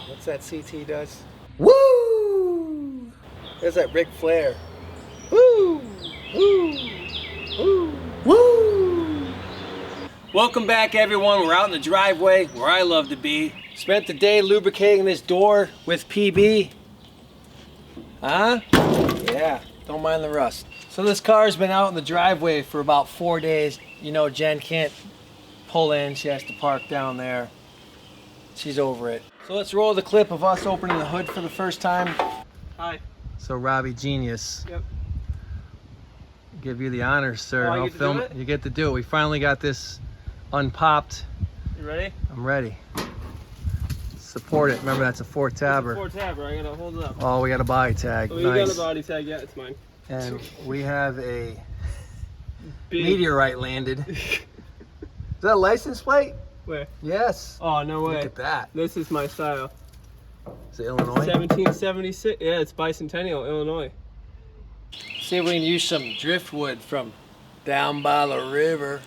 What's that CT does? Woo! There's that Ric Flair. Woo! Woo! Woo! Woo! Welcome back, everyone. We're out in the driveway where I love to be. Spent the day lubricating this door with PB. Huh? Yeah, don't mind the rust. So this car's been out in the driveway for about 4 days. You know, Jen can't pull in. She has to park down there. She's over it. So let's roll the clip of us opening the hood for the first time. Hi. So Robbie, genius. Yep. Give you the honors, sir. I'll film it. You get to do it. We finally got this unpopped. You ready? I'm ready. Support it. Remember, that's a 4-tabber. 4-tabber. I gotta hold it up. Oh, we got a body tag. Oh, nice. you got a body tag. Yeah, it's mine. And we have a Big meteorite landed. Is that a license plate? Where? Yes. Oh, no way. Look at that. This is my style. Is it Illinois? 1776. Yeah, it's Bicentennial, Illinois. See if we can use some driftwood from down by the river.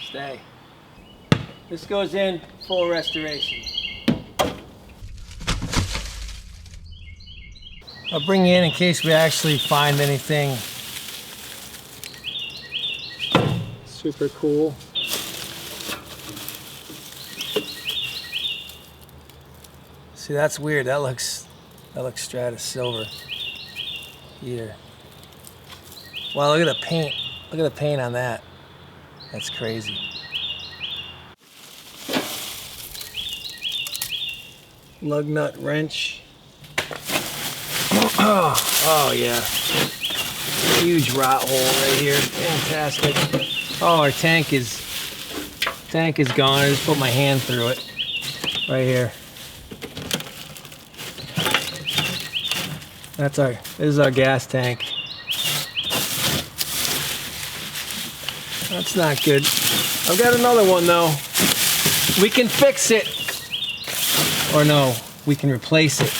Stay. This goes in full restoration. I'll bring you in case we actually find anything super cool. See, that's weird. That looks Stratus silver. Here. Wow, look at the paint. Look at the paint on that. That's crazy. Lug nut wrench. Oh yeah. Huge rot hole right here. Fantastic. Oh, our tank is gone. I just put my hand through it. Right here. This is our gas tank. That's not good. I've got another one though. We can fix it. Or no, we can replace it.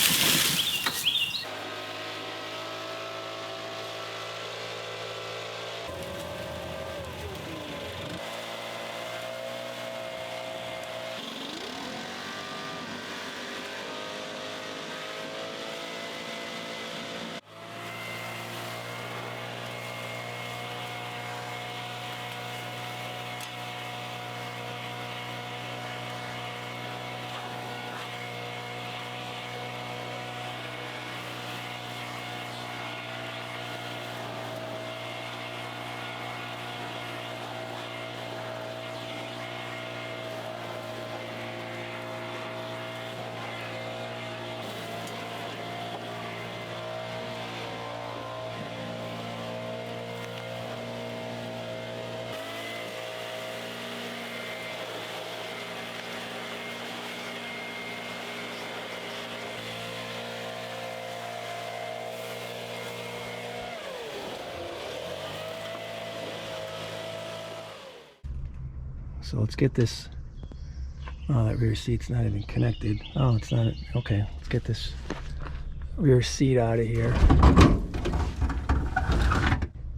So let's get this. Oh, that rear seat's not even connected. Oh, it's not. Okay, let's get this rear seat out of here.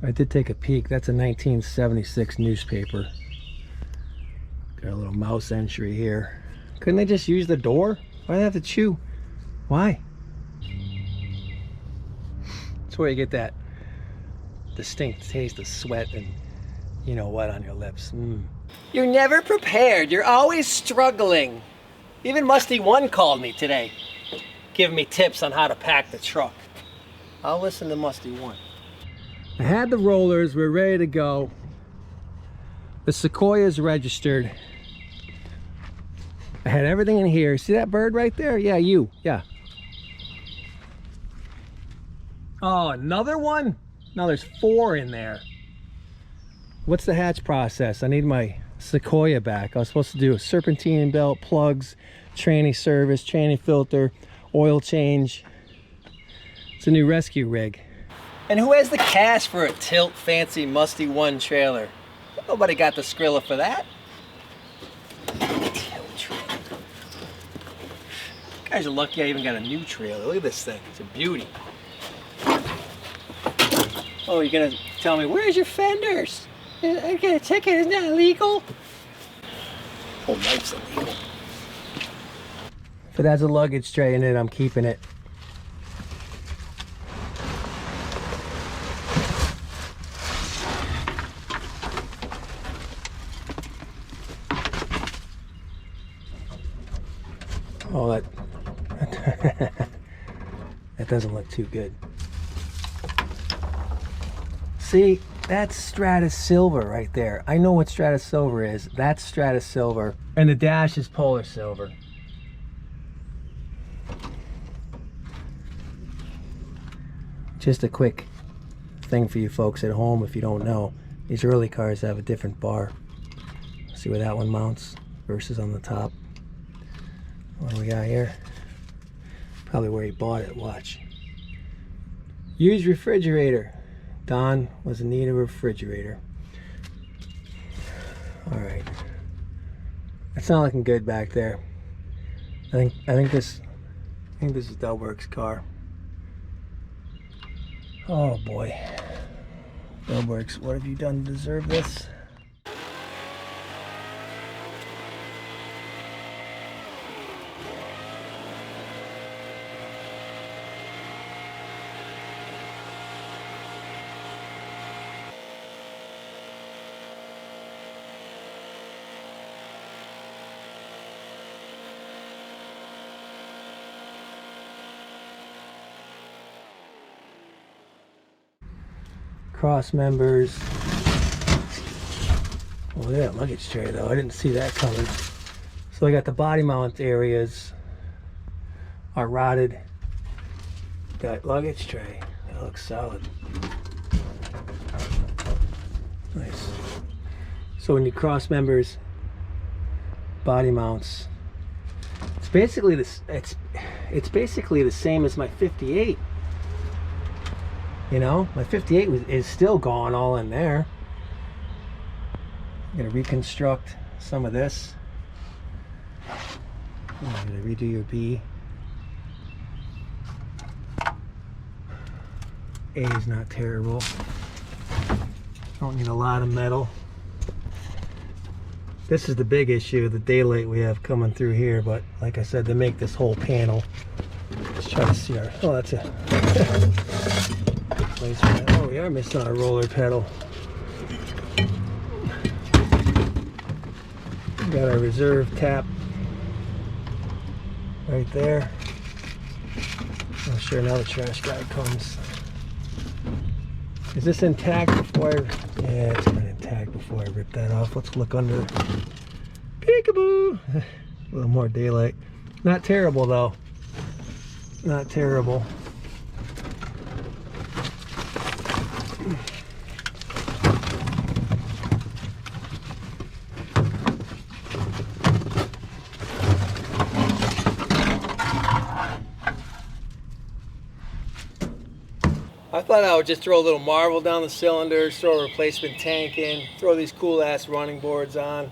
I did take a peek. That's a 1976 newspaper. Got a little mouse entry here. Couldn't they just use the door? Why do they have to chew? Why? That's where you get that distinct taste of sweat and you know what on your lips. You're never prepared. You're always struggling. Even Musty One called me today, giving me tips on how to pack the truck. I'll listen to Musty One. I had the rollers. We're ready to go. The Sequoia's registered. I had everything in here. See that bird right there? Yeah, you. Yeah. Oh, another one? No, there's 4 in there. What's the hatch process? I need my Sequoia back. I was supposed to do a serpentine belt, plugs, tranny service, tranny filter, oil change. It's a new rescue rig. And who has the cash for a tilt fancy Musty One trailer? Nobody got the Skrilla for that. Tilt trailer. You guys are lucky I even got a new trailer. Look at this thing. It's a beauty. Oh, you're gonna tell me, where's your fenders? I get a ticket, isn't that illegal? Oh, life's illegal. If it has a luggage tray in it, I'm keeping it. Oh, that that doesn't look too good. See, that's Stratus Silver right there. I know what Stratus Silver is. That's Stratus Silver. And the dash is Polar Silver. Just a quick thing for you folks at home if you don't know. These early cars have a different bar. See where that one mounts versus on the top. What do we got here? Probably where he bought it, watch. Used refrigerator. Don was in need of a refrigerator. Alright. That's not looking good back there. I think this is Delberg's car. Oh boy. Delbergs, what have you done to deserve this? Cross members. Oh, look at that luggage tray though. I didn't see that coming. So I got the body mount areas are rotted. That luggage tray, that looks solid. Nice. So when you cross members, body mounts, it's basically this. It's basically the same as my 58. You know, my 58 is still gone all in there. I'm gonna reconstruct some of this. I'm gonna redo your B. A is not terrible. Don't need a lot of metal. This is the big issue, the daylight we have coming through here, but like I said, they make this whole panel. Let's try to see our, oh, that's a good place for that. Oh, we are missing our roller pedal. We got our reserve tap right there. I'm sure now the trash guy comes. Is this intact before I... Yeah, it's been intact before I rip that off. Let's look under. Peekaboo! A little more daylight. Not terrible though. Not terrible. I thought I would just throw a little marble down the cylinders, throw a replacement tank in, throw these cool ass running boards on,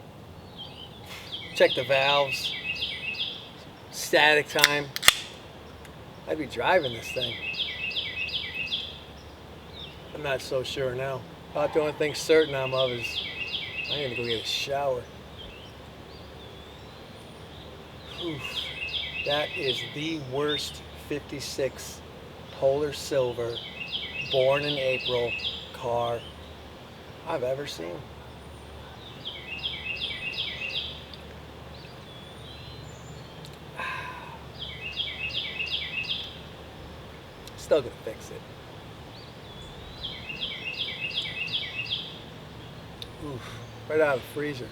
check the valves, static time. I'd be driving this thing. I'm not so sure now. About the only thing certain I'm of is I need to go get a shower. Oof. That is the worst 56 Polar Silver born in April car I've ever seen. Still gonna fix it. Oof, right out of the freezer.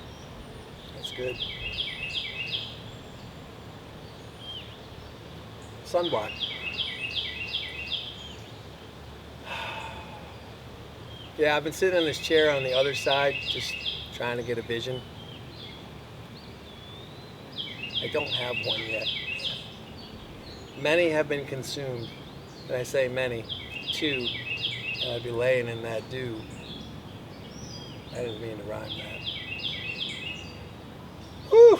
That's good. Sunblock. Yeah, I've been sitting in this chair on the other side, just trying to get a vision. I don't have one yet. Many have been consumed. And I say many, 2, and I'd be laying in that dew. I didn't mean to rhyme that. Whew.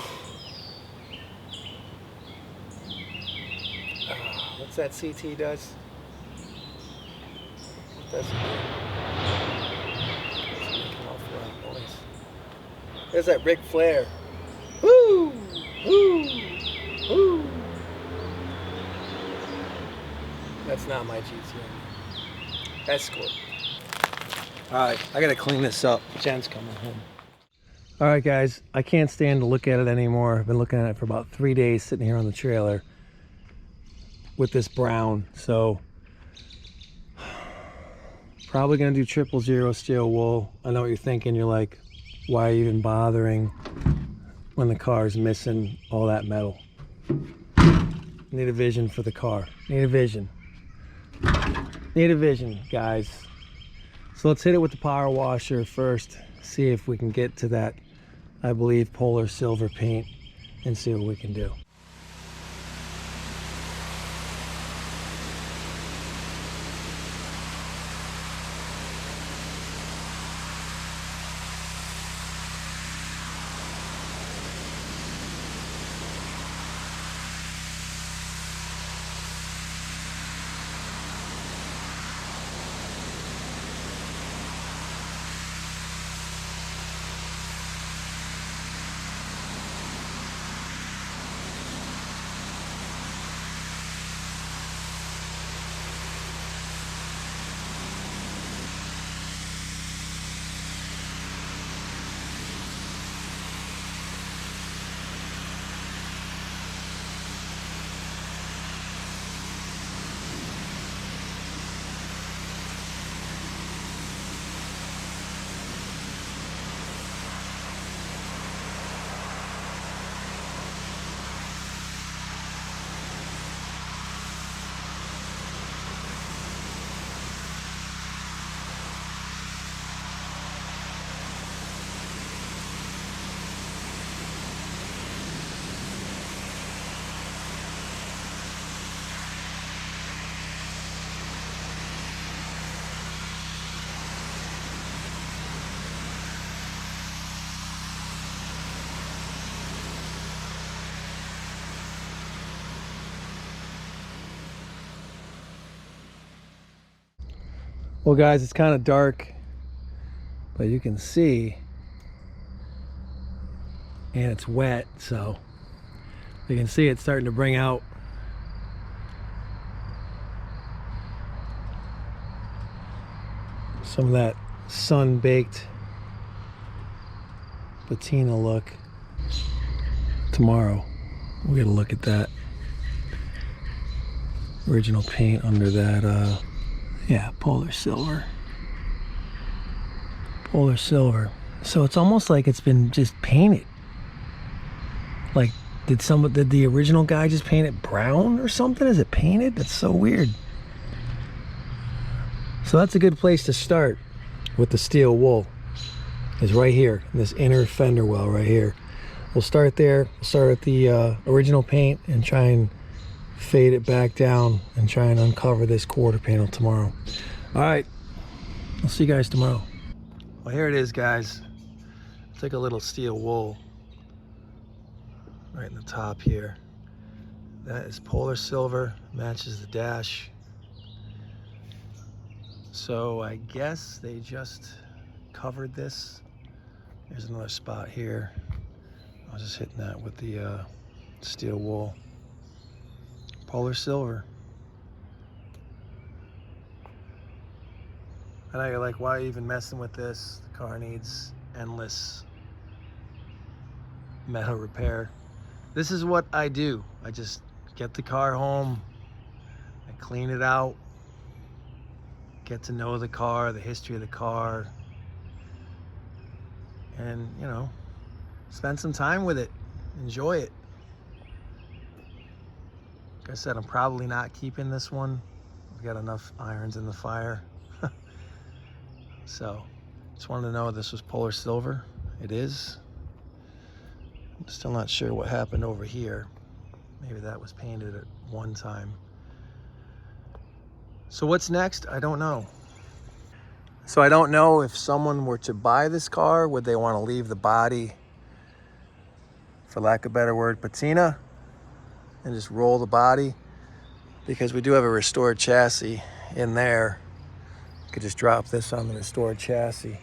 What's that CT does? What does it do? There's that Ric Flair. Woo! Woo! Woo! That's not my GTM. Escort. All right, I gotta clean this up. Jen's coming home. All right, guys, I can't stand to look at it anymore. I've been looking at it for about 3 days sitting here on the trailer with this brown. So probably gonna do 000 steel wool. I know what you're thinking. You're like, why are you even bothering when the car's missing all that metal? Need a vision for the car. Need a vision. Need a vision, guys. So let's hit it with the power washer first. See if we can get to that, I believe, polar silver paint and see what we can do. Well, guys, it's kind of dark, but you can see, and it's wet, so you can see it's starting to bring out some of that sun-baked patina look. Tomorrow we'll get a look at that original paint under that yeah, polar silver. Polar silver. So it's almost like it's been just painted. Like, did the original guy just paint it brown or something? Is it painted? That's so weird. So that's a good place to start with the steel wool. Is right here, this inner fender well right here. We'll start there. We'll start at the original paint and try and fade it back down and try and uncover this quarter panel tomorrow. All right, I'll see you guys tomorrow. Well, here it is, guys. Take a little steel wool right in the top here. That is polar silver, matches the dash. So I guess they just covered this. There's another spot here. I was just hitting that with the steel wool. Polar silver. I know you're like, why are you even messing with this? The car needs endless metal repair. This is what I do. I just get the car home, I clean it out, get to know the car, the history of the car, and, you know, spend some time with it, enjoy it. Like I said, I'm probably not keeping this one. I've got enough irons in the fire. So, just wanted to know this was polar silver. It is. I'm still not sure what happened over here. Maybe that was painted at one time. So what's next? I don't know. So I don't know if someone were to buy this car, would they want to leave the body, for lack of a better word, patina, and just roll the body? Because we do have a restored chassis in there. You could just drop this on the restored chassis.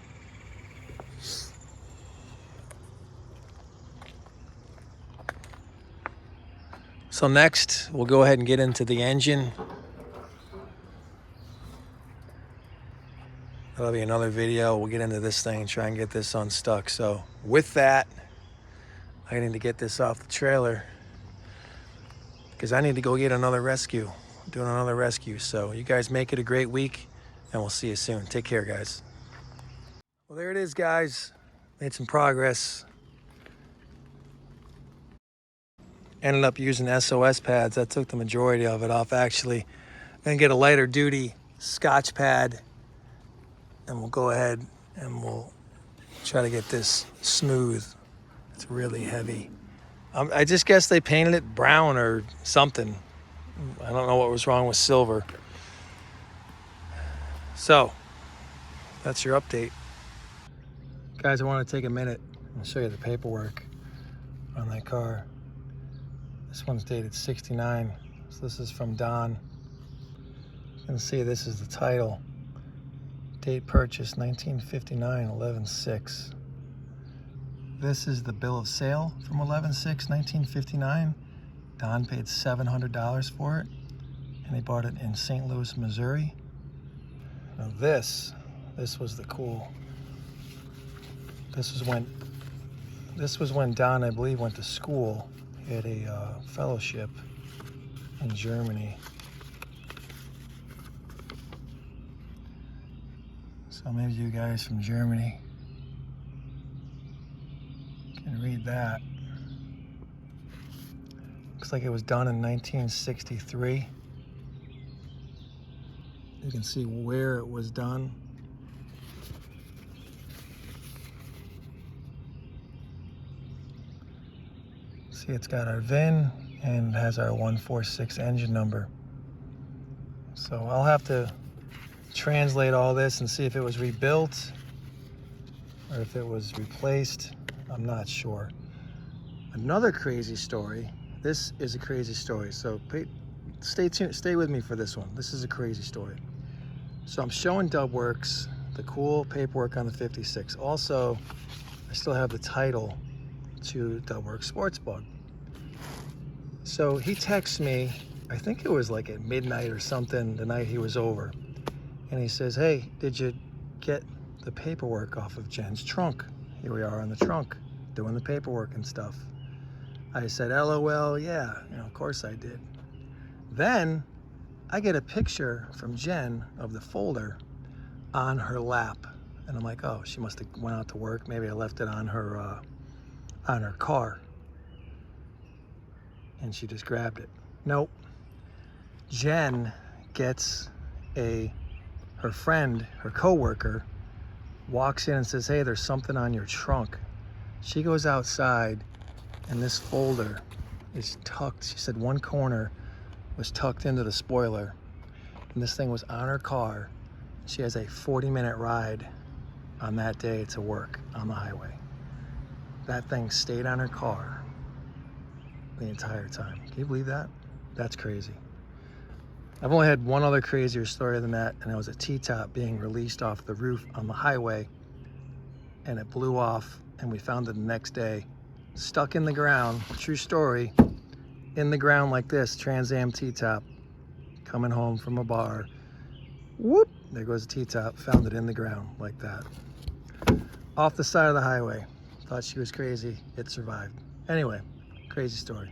So next, we'll go ahead and get into the engine. That'll be another video. We'll get into this thing and try and get this unstuck. So with that, I need to get this off the trailer because I need to go get another rescue. Doing another rescue. So you guys make it a great week and we'll see you soon. Take care, guys. Well, there it is, guys. Made some progress. Ended up using SOS pads. That took the majority of it off, actually. Then get a lighter duty Scotch pad and we'll go ahead and we'll try to get this smooth. It's really heavy. I just guess they painted it brown or something. I don't know what was wrong with silver. So that's your update. Guys, I want to take a minute and show you the paperwork on that car. This one's dated 69. So this is from Don. You can see this is the title. Date purchase 1959, 11/6. This is the bill of sale from 11/6, 1959. Don paid $700 for it, and he bought it in St. Louis, Missouri. Now this was the cool. This was when Don, I believe, went to school. He had a fellowship in Germany. So maybe you guys from Germany can read that. Looks like it was done in 1963. You can see where it was done. See, it's got our VIN and has our 146 engine number. So I'll have to translate all this and see if it was rebuilt or if it was replaced. I'm not sure. Another crazy story. This is a crazy story. So stay tuned, stay with me for this one. This is a crazy story. So I'm showing Dubworks the cool paperwork on the 56. Also, I still have the title to Dubworks Sports Bug. So he texts me, I think it was like at midnight or something, the night he was over. And he says, hey, did you get the paperwork off of Jen's trunk? Here we are on the trunk, doing the paperwork and stuff. I said, LOL, yeah, of course I did. Then I get a picture from Jen of the folder on her lap. And I'm like, oh, she must have went out to work. Maybe I left it on her car. And she just grabbed it. Nope. Jen gets her friend, her coworker, walks in and says, hey, there's something on your trunk. She goes outside and this folder is tucked. She said one corner was tucked into the spoiler and this thing was on her car. She has a 40-minute ride on that day to work on the highway. That thing stayed on her car the entire time. Can you believe that? That's crazy. I've only had one other crazier story than that, and it was a T-top being released off the roof on the highway, and it blew off, and we found it the next day, stuck in the ground, true story, in the ground like this, Trans Am T-top, coming home from a bar, whoop, there goes the T-top, found it in the ground like that. Off the side of the highway. Thought she was crazy, it survived. Anyway, crazy story.